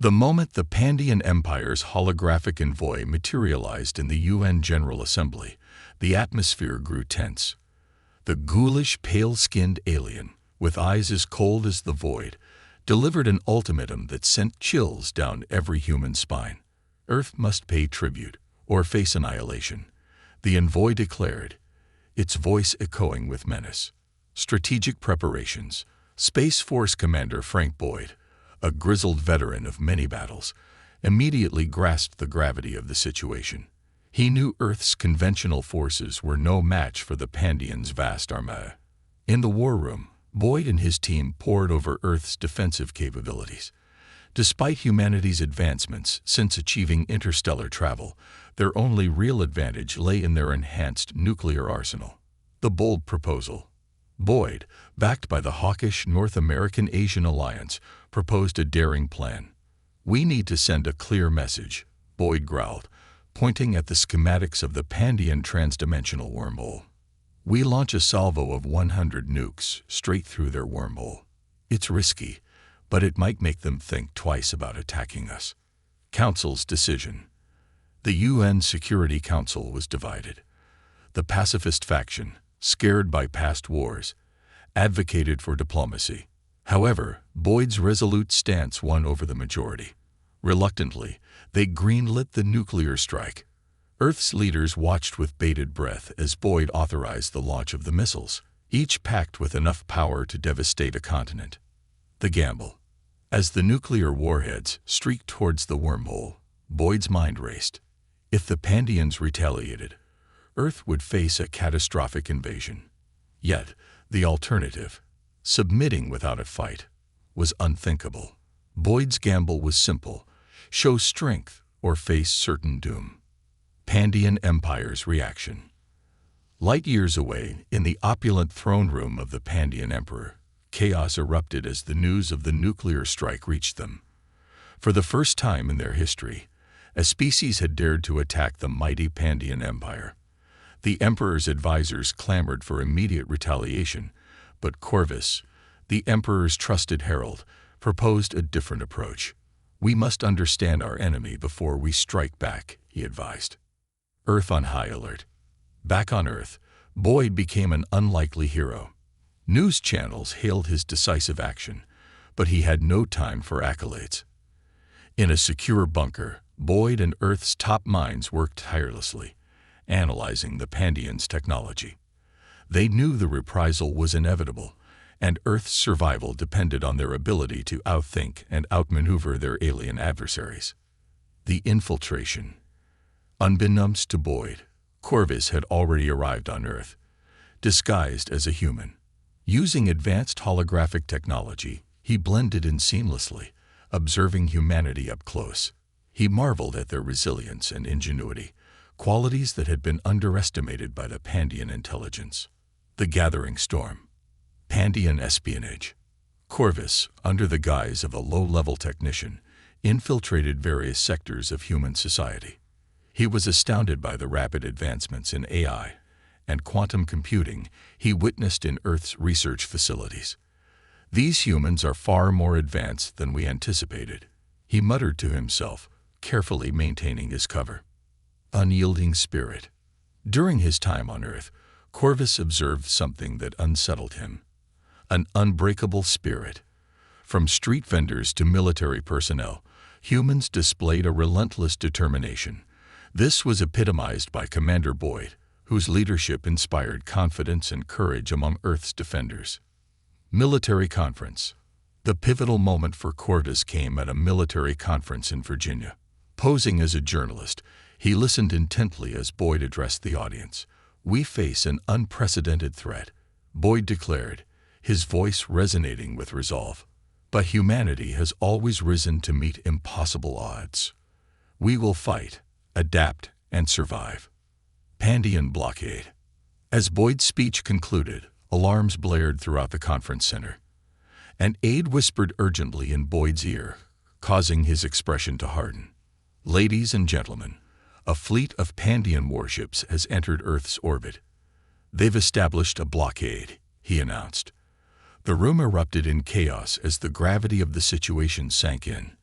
The moment the Pandian Empire's holographic envoy materialized in the UN General Assembly, the atmosphere grew tense. The ghoulish, pale-skinned alien, with eyes as cold as the void, delivered an ultimatum that sent chills down every human spine. Earth must pay tribute, or face annihilation, the envoy declared, its voice echoing with menace. Strategic preparations. Space Force Commander Frank Boyd, a grizzled veteran of many battles, immediately grasped the gravity of the situation. He knew Earth's conventional forces were no match for the Pandians' vast armada. In the war room, Boyd and his team pored over Earth's defensive capabilities. Despite humanity's advancements since achieving interstellar travel, their only real advantage lay in their enhanced nuclear arsenal. The bold proposal. Boyd, backed by the hawkish North American-Asian alliance, proposed a daring plan. "We need to send a clear message," Boyd growled, pointing at the schematics of the Pandian transdimensional wormhole. "We launch a salvo of 100 nukes straight through their wormhole. It's risky, but it might make them think twice about attacking us." Council's decision. The UN Security Council was divided. The pacifist faction, scared by past wars, advocated for diplomacy. However, Boyd's resolute stance won over the majority. Reluctantly, they greenlit the nuclear strike. Earth's leaders watched with bated breath as Boyd authorized the launch of the missiles, each packed with enough power to devastate a continent. The gamble. As the nuclear warheads streaked towards the wormhole, Boyd's mind raced. If the Pandians retaliated, Earth would face a catastrophic invasion. Yet, the alternative, submitting without a fight, was unthinkable. Boyd's gamble was simple: show strength or face certain doom. Pandian Empire's reaction. Light years away, in the opulent throne room of the Pandian Emperor, chaos erupted as the news of the nuclear strike reached them. For the first time in their history, a species had dared to attack the mighty Pandian Empire. The Emperor's advisors clamored for immediate retaliation, but Corvus, the Emperor's trusted herald, proposed a different approach. "We must understand our enemy before we strike back," he advised. Earth on high alert. Back on Earth, Boyd became an unlikely hero. News channels hailed his decisive action, but he had no time for accolades. In a secure bunker, Boyd and Earth's top minds worked tirelessly, analyzing the Pandians' technology. They knew the reprisal was inevitable, and Earth's survival depended on their ability to outthink and outmaneuver their alien adversaries. The infiltration. Unbeknownst to Boyd, Corvus had already arrived on Earth, disguised as a human. Using advanced holographic technology, he blended in seamlessly, observing humanity up close. He marveled at their resilience and ingenuity, qualities that had been underestimated by the Pandian intelligence. The gathering storm. Pandian espionage. Corvus, under the guise of a low-level technician, infiltrated various sectors of human society. He was astounded by the rapid advancements in AI and quantum computing he witnessed in Earth's research facilities. "These humans are far more advanced than we anticipated," he muttered to himself, carefully maintaining his cover. Unyielding spirit. During his time on Earth, Corvus observed something that unsettled him. An unbreakable spirit. From street vendors to military personnel, humans displayed a relentless determination. This was epitomized by Commander Boyd, whose leadership inspired confidence and courage among Earth's defenders. Military conference. The pivotal moment for Corvus came at a military conference in Virginia. Posing as a journalist, he listened intently as Boyd addressed the audience. "We face an unprecedented threat," Boyd declared, his voice resonating with resolve. "But humanity has always risen to meet impossible odds. We will fight, adapt, and survive." Pandian blockade. As Boyd's speech concluded, alarms blared throughout the conference center. An aide whispered urgently in Boyd's ear, causing his expression to harden. "Ladies and gentlemen, a fleet of Pandian warships has entered Earth's orbit. They've established a blockade," he announced. The room erupted in chaos as the gravity of the situation sank in.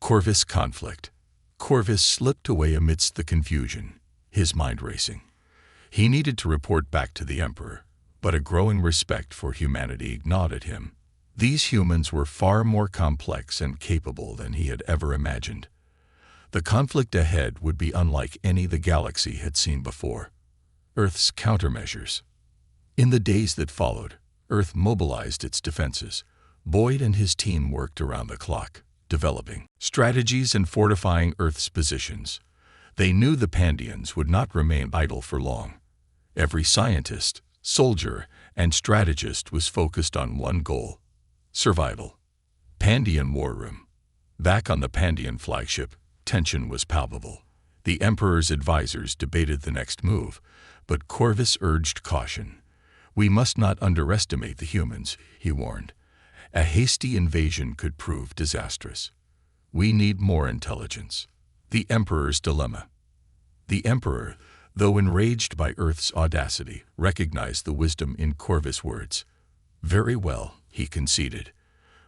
Corvus conflict. Corvus slipped away amidst the confusion, his mind racing. He needed to report back to the Emperor, but a growing respect for humanity gnawed at him. These humans were far more complex and capable than he had ever imagined. The conflict ahead would be unlike any the galaxy had seen before. Earth's countermeasures. In the days that followed, Earth mobilized its defenses. Boyd and his team worked around the clock, developing strategies and fortifying Earth's positions. They knew the Pandians would not remain idle for long. Every scientist, soldier, and strategist was focused on one goal: survival. Pandian War Room. Back on the Pandian flagship, tension was palpable. The Emperor's advisors debated the next move, but Corvus urged caution. "We must not underestimate the humans," he warned. "A hasty invasion could prove disastrous. We need more intelligence." The Emperor's dilemma. The Emperor, though enraged by Earth's audacity, recognized the wisdom in Corvus' words. "Very well," he conceded.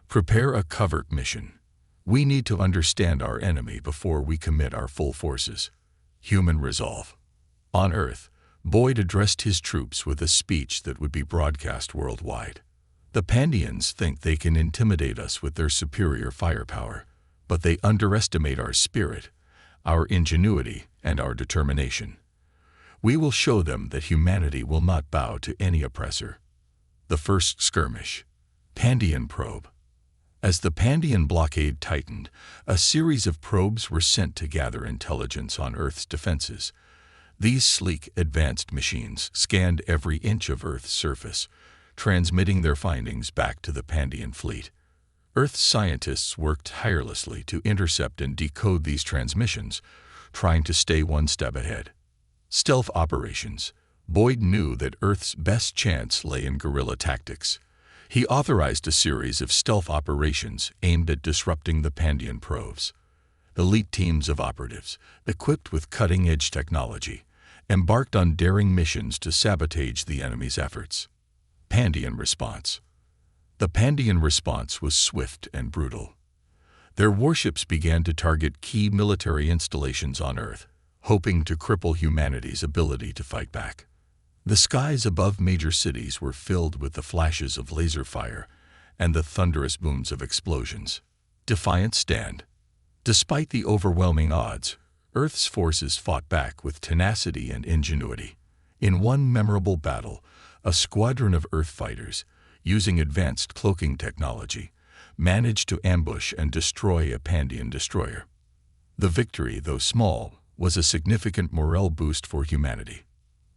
"Prepare a covert mission. We need to understand our enemy before we commit our full forces." Human resolve. On Earth, Boyd addressed his troops with a speech that would be broadcast worldwide. "The Pandians think they can intimidate us with their superior firepower, but they underestimate our spirit, our ingenuity, and our determination. We will show them that humanity will not bow to any oppressor." The first skirmish. Pandian probe. As the Pandian blockade tightened, a series of probes were sent to gather intelligence on Earth's defenses. These sleek, advanced machines scanned every inch of Earth's surface, transmitting their findings back to the Pandian fleet. Earth's scientists worked tirelessly to intercept and decode these transmissions, trying to stay one step ahead. Stealth operations. Boyd knew that Earth's best chance lay in guerrilla tactics. He authorized a series of stealth operations aimed at disrupting the Pandian probes. Elite teams of operatives, equipped with cutting-edge technology, embarked on daring missions to sabotage the enemy's efforts. Pandian response. The Pandian response was swift and brutal. Their warships began to target key military installations on Earth, hoping to cripple humanity's ability to fight back. The skies above major cities were filled with the flashes of laser fire and the thunderous booms of explosions. Defiant stand. Despite the overwhelming odds, Earth's forces fought back with tenacity and ingenuity. In one memorable battle, a squadron of Earth fighters, using advanced cloaking technology, managed to ambush and destroy a Pandian destroyer. The victory, though small, was a significant morale boost for humanity.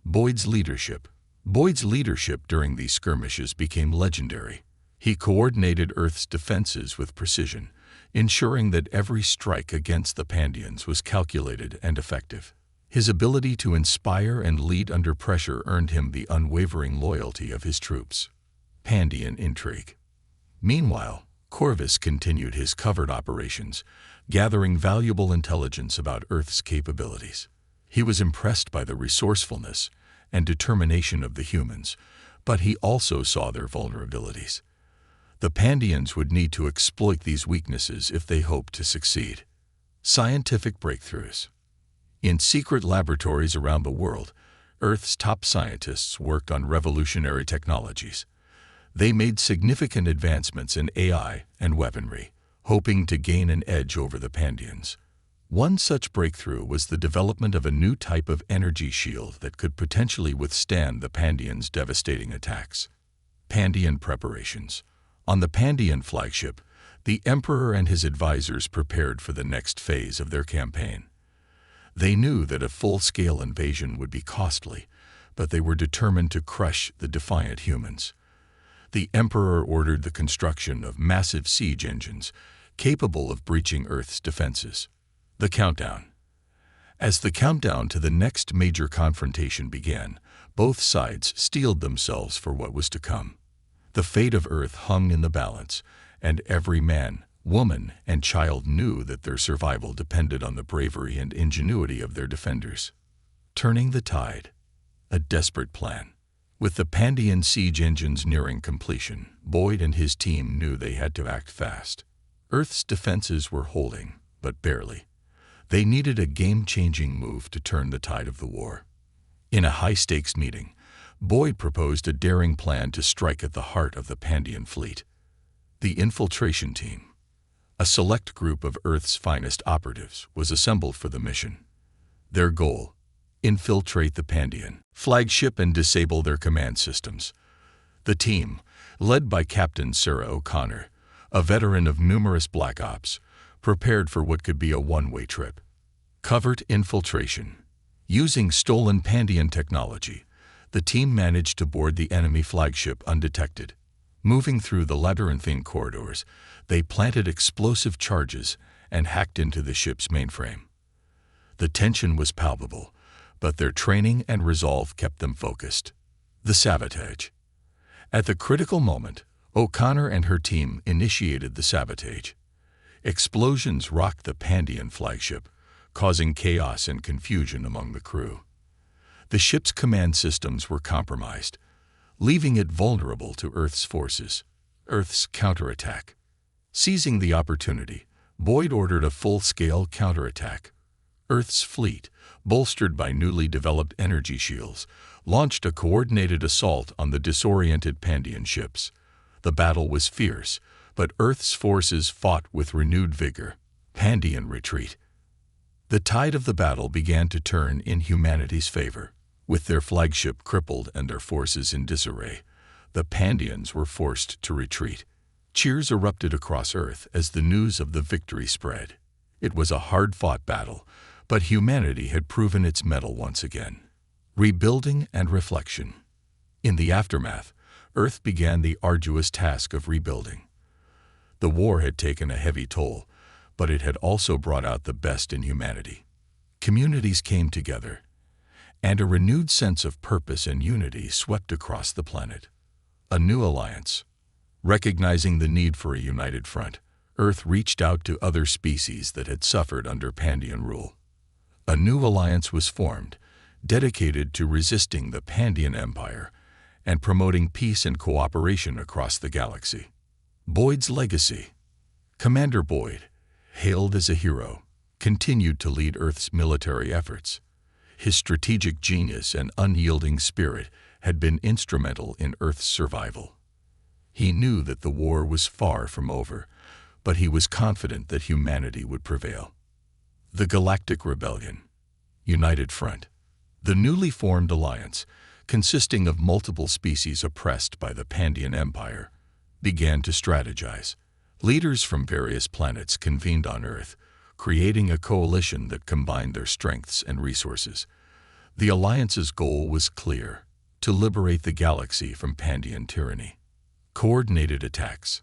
Boyd's leadership. Boyd's leadership during these skirmishes became legendary. He coordinated Earth's defenses with precision, ensuring that every strike against the Pandians was calculated and effective. His ability to inspire and lead under pressure earned him the unwavering loyalty of his troops. Pandian intrigue. Meanwhile, Corvus continued his covert operations, gathering valuable intelligence about Earth's capabilities. He was impressed by the resourcefulness and determination of the humans, but he also saw their vulnerabilities. The Pandians would need to exploit these weaknesses if they hoped to succeed. Scientific breakthroughs. In secret laboratories around the world, Earth's top scientists worked on revolutionary technologies. They made significant advancements in AI and weaponry, hoping to gain an edge over the Pandians. One such breakthrough was the development of a new type of energy shield that could potentially withstand the Pandians' devastating attacks. Pandian preparations. On the Pandian flagship, the Emperor and his advisors prepared for the next phase of their campaign. They knew that a full-scale invasion would be costly, but they were determined to crush the defiant humans. The Emperor ordered the construction of massive siege engines capable of breaching Earth's defenses. The countdown. As the countdown to the next major confrontation began, both sides steeled themselves for what was to come. The fate of Earth hung in the balance, and every man, woman, and child knew that their survival depended on the bravery and ingenuity of their defenders. Turning the tide. A desperate plan. With the Pandian siege engines nearing completion, Boyd and his team knew they had to act fast. Earth's defenses were holding, but barely. They needed a game-changing move to turn the tide of the war. In a high-stakes meeting, Boyd proposed a daring plan to strike at the heart of the Pandian fleet. The infiltration team, a select group of Earth's finest operatives, was assembled for the mission. Their goal: infiltrate the Pandian flagship and disable their command systems. The team, led by Captain Sarah O'Connor, a veteran of numerous Black Ops, prepared for what could be a one-way trip. Covert infiltration. Using stolen Pandian technology, the team managed to board the enemy flagship undetected. Moving through the labyrinthine corridors, they planted explosive charges and hacked into the ship's mainframe. The tension was palpable, but their training and resolve kept them focused. The sabotage. At the critical moment, O'Connor and her team initiated the sabotage. Explosions rocked the Pandian flagship, causing chaos and confusion among the crew. The ship's command systems were compromised, leaving it vulnerable to Earth's forces. Earth's counterattack. Seizing the opportunity, Boyd ordered a full-scale counterattack. Earth's fleet, bolstered by newly developed energy shields, launched a coordinated assault on the disoriented Pandian ships. The battle was fierce, but Earth's forces fought with renewed vigor. Pandian retreat. The tide of the battle began to turn in humanity's favor. With their flagship crippled and their forces in disarray, the Pandians were forced to retreat. Cheers erupted across Earth as the news of the victory spread. It was a hard-fought battle, but humanity had proven its mettle once again. Rebuilding and reflection. In the aftermath, Earth began the arduous task of rebuilding. The war had taken a heavy toll, but it had also brought out the best in humanity. Communities came together, and a renewed sense of purpose and unity swept across the planet. A new alliance. Recognizing the need for a united front, Earth reached out to other species that had suffered under Pandian rule. A new alliance was formed, dedicated to resisting the Pandian Empire and promoting peace and cooperation across the galaxy. Boyd's legacy. Commander Boyd, hailed as a hero, continued to lead Earth's military efforts. His strategic genius and unyielding spirit had been instrumental in Earth's survival. He knew that the war was far from over, but he was confident that humanity would prevail. The Galactic Rebellion. United Front. The newly formed alliance, consisting of multiple species oppressed by the Pandian Empire, began to strategize. Leaders from various planets convened on Earth, creating a coalition that combined their strengths and resources. The alliance's goal was clear: to liberate the galaxy from Pandian tyranny. Coordinated attacks.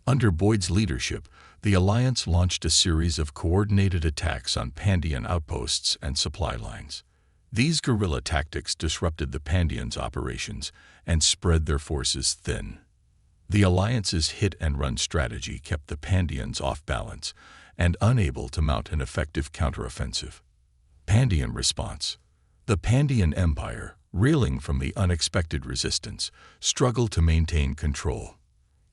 Under Boyd's leadership, the alliance launched a series of coordinated attacks on Pandian outposts and supply lines. These guerrilla tactics disrupted the Pandians' operations and spread their forces thin. The alliance's hit-and-run strategy kept the Pandians off balance and unable to mount an effective counteroffensive. Pandian response. The Pandian Empire, reeling from the unexpected resistance, struggled to maintain control.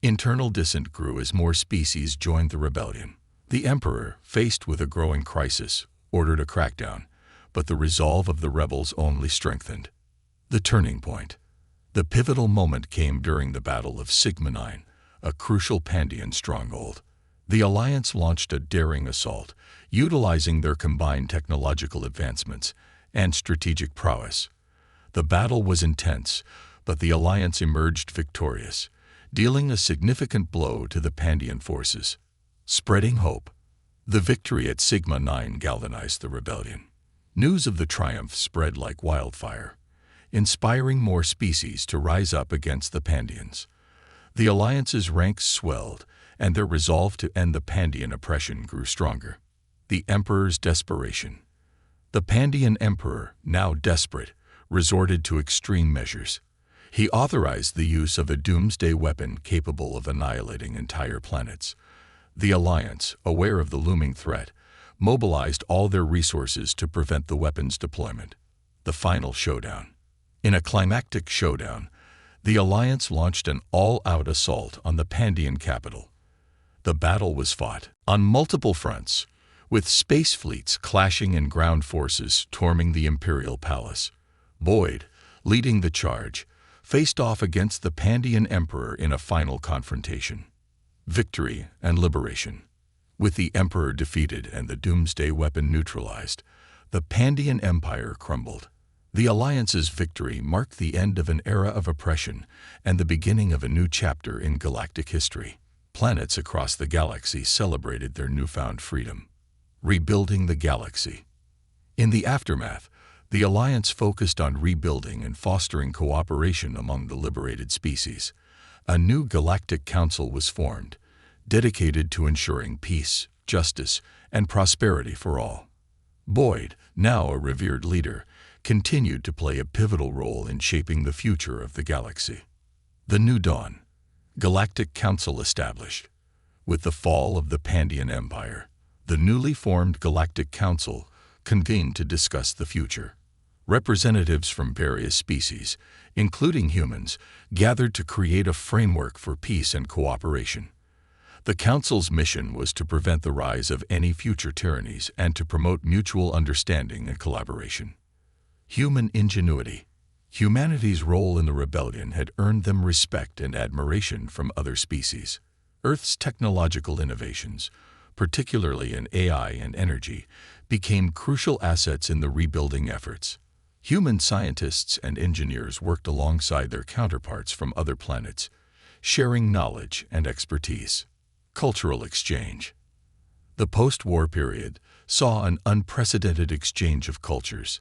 Internal dissent grew as more species joined the rebellion. The Emperor, faced with a growing crisis, ordered a crackdown, but the resolve of the rebels only strengthened. The turning point. The pivotal moment came during the Battle of Sigma 9, a crucial Pandian stronghold. The Alliance launched a daring assault, utilizing their combined technological advancements and strategic prowess. The battle was intense, but the Alliance emerged victorious, dealing a significant blow to the Pandian forces. Spreading hope. The victory at Sigma 9 galvanized the rebellion. News of the triumph spread like wildfire, inspiring more species to rise up against the Pandians. The Alliance's ranks swelled, and their resolve to end the Pandian oppression grew stronger. The Emperor's desperation. The Pandian Emperor, now desperate, resorted to extreme measures. He authorized the use of a doomsday weapon capable of annihilating entire planets. The Alliance, aware of the looming threat, mobilized all their resources to prevent the weapon's deployment. The final showdown. In a climactic showdown, the Alliance launched an all-out assault on the Pandian capital. The battle was fought on multiple fronts, with space fleets clashing and ground forces storming the Imperial Palace. Boyd, leading the charge, faced off against the Pandian Emperor in a final confrontation. Victory and liberation. With the Emperor defeated and the Doomsday weapon neutralized, the Pandian Empire crumbled. The Alliance's victory marked the end of an era of oppression and the beginning of a new chapter in galactic history. Planets across the galaxy celebrated their newfound freedom. Rebuilding the galaxy. In the aftermath, the Alliance focused on rebuilding and fostering cooperation among the liberated species. A new Galactic Council was formed, dedicated to ensuring peace, justice, and prosperity for all. Boyd, now a revered leader, continued to play a pivotal role in shaping the future of the galaxy. The New Dawn. Galactic Council established. With the fall of the Pandian Empire, the newly formed Galactic Council convened to discuss the future. Representatives from various species, including humans, gathered to create a framework for peace and cooperation. The Council's mission was to prevent the rise of any future tyrannies and to promote mutual understanding and collaboration. Human ingenuity. Humanity's role in the rebellion had earned them respect and admiration from other species. Earth's technological innovations, particularly in AI and energy, became crucial assets in the rebuilding efforts. Human scientists and engineers worked alongside their counterparts from other planets, sharing knowledge and expertise. Cultural exchange. The post-war period saw an unprecedented exchange of cultures.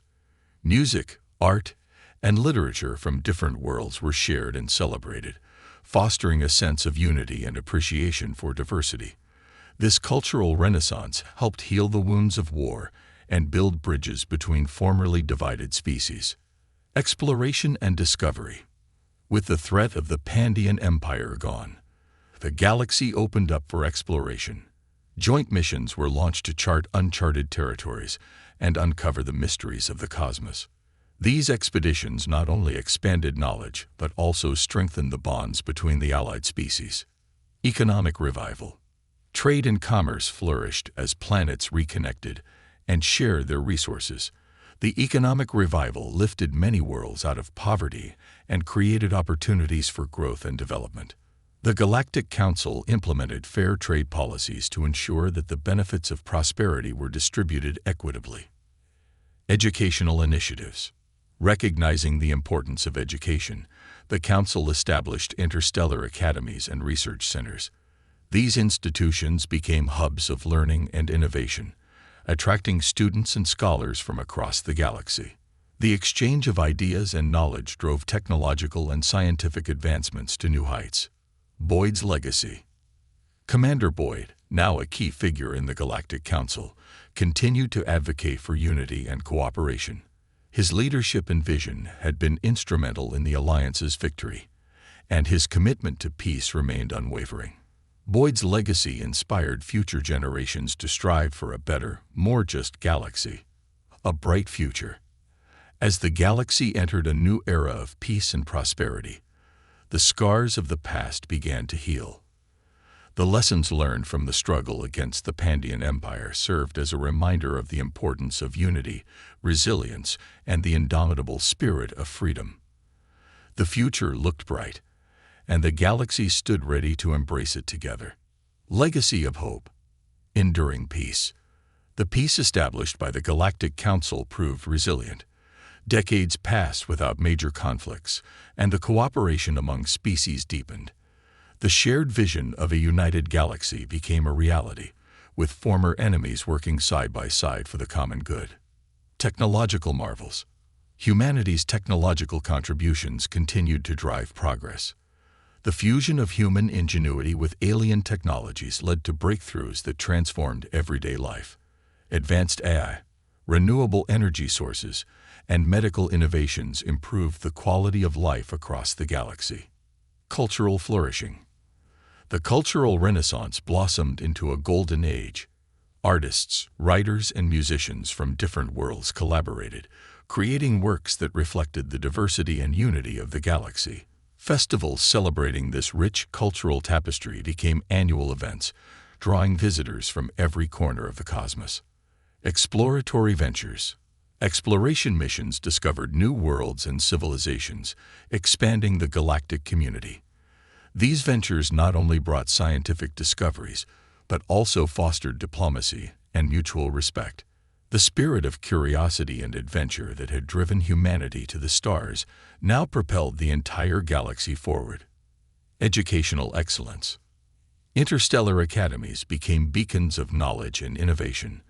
Music, art, and literature from different worlds were shared and celebrated, fostering a sense of unity and appreciation for diversity. This cultural renaissance helped heal the wounds of war and build bridges between formerly divided species. Exploration and discovery. With the threat of the Pandian Empire gone, the galaxy opened up for exploration. Joint missions were launched to chart uncharted territories and uncover the mysteries of the cosmos. These expeditions not only expanded knowledge but also strengthened the bonds between the allied species. Economic revival. Trade and commerce flourished as planets reconnected and shared their resources. The economic revival lifted many worlds out of poverty and created opportunities for growth and development. The Galactic Council implemented fair trade policies to ensure that the benefits of prosperity were distributed equitably. Educational initiatives. Recognizing the importance of education, the Council established interstellar academies and research centers. These institutions became hubs of learning and innovation, attracting students and scholars from across the galaxy. The exchange of ideas and knowledge drove technological and scientific advancements to new heights. Boyd's legacy. Commander Boyd, now a key figure in the Galactic Council, continued to advocate for unity and cooperation. His leadership and vision had been instrumental in the Alliance's victory, and his commitment to peace remained unwavering. Boyd's legacy inspired future generations to strive for a better, more just galaxy. A bright future. As the galaxy entered a new era of peace and prosperity, the scars of the past began to heal. The lessons learned from the struggle against the Pandian Empire served as a reminder of the importance of unity, resilience, and the indomitable spirit of freedom. The future looked bright, and the galaxy stood ready to embrace it together. Legacy of hope. Enduring peace. The peace established by the Galactic Council proved resilient. Decades passed without major conflicts, and the cooperation among species deepened. The shared vision of a united galaxy became a reality, with former enemies working side by side for the common good. Technological marvels. Humanity's technological contributions continued to drive progress. The fusion of human ingenuity with alien technologies led to breakthroughs that transformed everyday life. Advanced AI, renewable energy sources, and medical innovations improved the quality of life across the galaxy. Cultural flourishing. The cultural renaissance blossomed into a golden age. Artists, writers, and musicians from different worlds collaborated, creating works that reflected the diversity and unity of the galaxy. Festivals celebrating this rich cultural tapestry became annual events, drawing visitors from every corner of the cosmos. Exploratory ventures. Exploration missions discovered new worlds and civilizations, expanding the galactic community. These ventures not only brought scientific discoveries, but also fostered diplomacy and mutual respect. The spirit of curiosity and adventure that had driven humanity to the stars now propelled the entire galaxy forward. Educational excellence. Interstellar academies became beacons of knowledge and innovation.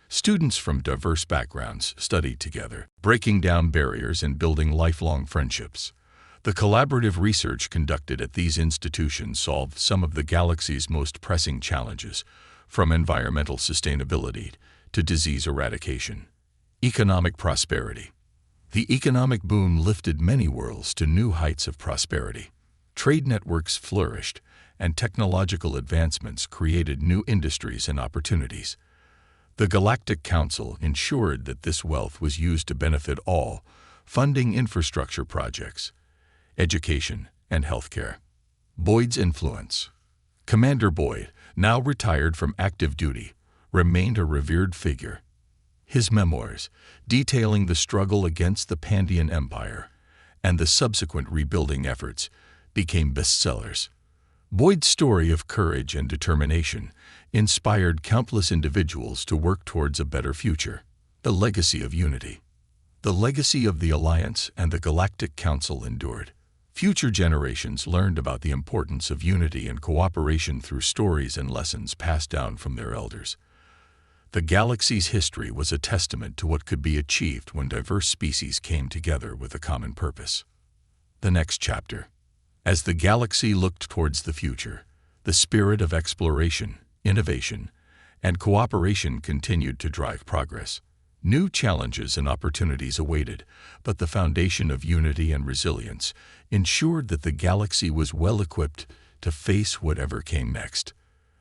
Students from diverse backgrounds studied together, breaking down barriers and building lifelong friendships. The collaborative research conducted at these institutions solved some of the galaxy's most pressing challenges, from environmental sustainability to disease eradication. Economic prosperity. The economic boom lifted many worlds to new heights of prosperity. Trade networks flourished, and technological advancements created new industries and opportunities. The Galactic Council ensured that this wealth was used to benefit all, funding infrastructure projects, education, and healthcare. Boyd's influence. Commander Boyd, now retired from active duty, remained a revered figure. His memoirs, detailing the struggle against the Pandian Empire and the subsequent rebuilding efforts, became bestsellers. Boyd's story of courage and determination inspired countless individuals to work towards a better future. The legacy of unity. The legacy of the Alliance and the Galactic Council endured. Future generations learned about the importance of unity and cooperation through stories and lessons passed down from their elders. The galaxy's history was a testament to what could be achieved when diverse species came together with a common purpose. The next chapter. As the galaxy looked towards the future, the spirit of exploration, innovation, and cooperation continued to drive progress. New challenges and opportunities awaited, but the foundation of unity and resilience ensured that the galaxy was well equipped to face whatever came next.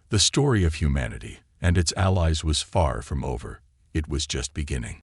The story of humanity and its allies was far from over. It was just beginning.